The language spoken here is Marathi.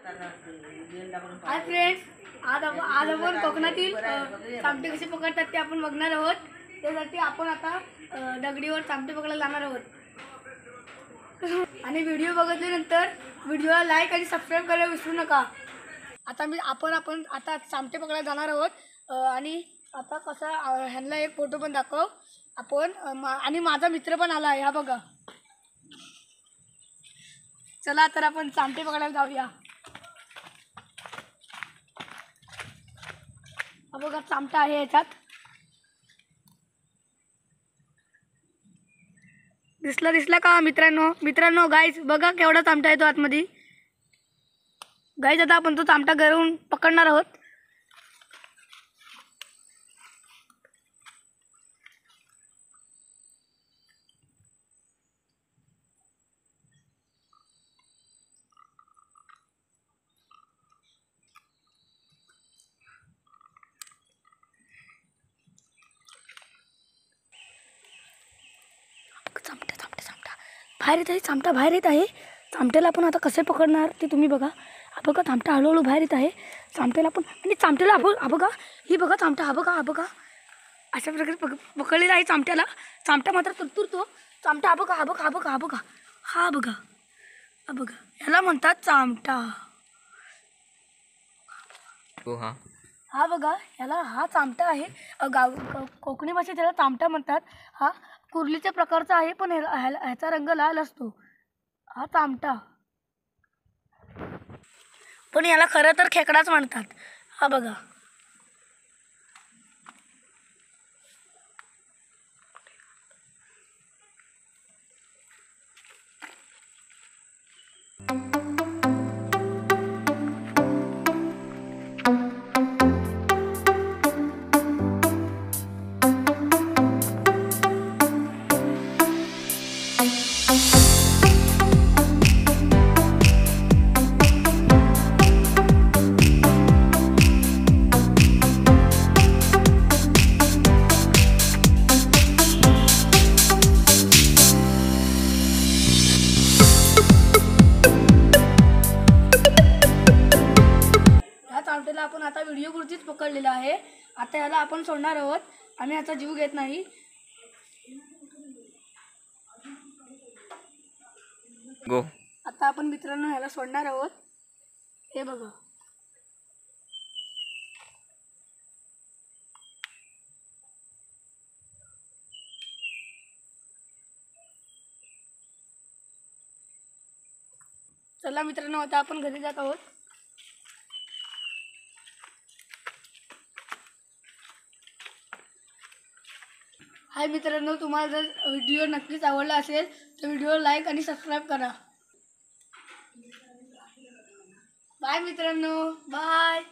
हाय फ्रेंड्स, आज आपण कोकणातील चामटे कसे पकडतात ते आपण बघणार आहोत। त्यासाठी आपण आता दगडीवर चामटे पकडायला जाणार आहोत। आणि व्हिडिओ बघितल्यानंतर व्हिडिओला लाईक आणि सबस्क्राइब करायला विसरू नका। आपण आता चामटे पकडायला जाणार आहोत। आणि आता कसा ह्यांना एक फोटो पण दाखव आपण। आणि माझा मित्र पण आला आहे, हा बघा। चला तर आपण चामटे पकडायला जाऊया। हा बघा, चामटा आहे याच्यात। दिसला का मित्रांनो गाईज बघा केवढा चामटा आहे तो आतमध्ये। गाईज आता आपण तो चामटा घरून पकडणार आहोत। बाहेर येत आहे चामटा, बाहेर येत आहे। चामट्याला आपण आता कसे पकडणार ते तुम्ही बघा। हा बघा चामटा हळूहळू बाहेर येत आहे। चामट्याला आपण आणि चामट्याला हा बघा, ही बघा चामटा, हा बघा अशा प्रकारे पकडलेला आहे चामट्याला। चामटा मात्र तुरतुरतो। चामटा हा बघा ह्याला म्हणतात चामटा। हा बघा ह्याला हा चामटा आहे। कोकणी भाषेत त्याला चामटा म्हणतात। हा कुर्लीच्या प्रकारचा आहे, पण ह्याचा रंग लाल असतो। हा चामटा, पण याला खरं तर खेकडाच म्हणतात। हा बघा, चामट्याला आपण आता व्हिडिओ पुरतीच पकडलेला आहे। आता याला आपण सोडणार आहोत। आम्ही याचा जीव घेत नाही। आता आपण मित्रांनो ह्याला सोडणार आहोत। हे बघा, चला मित्रांनो आता आपण घरी जात आहोत। हाय मित्रांनो, तुम्हाला जर व्हिडिओ नक्कीच आवडला असेल तर व्हिडिओ लाईक आणि सबस्क्राइब करा। बाय मित्रांनो, बाय।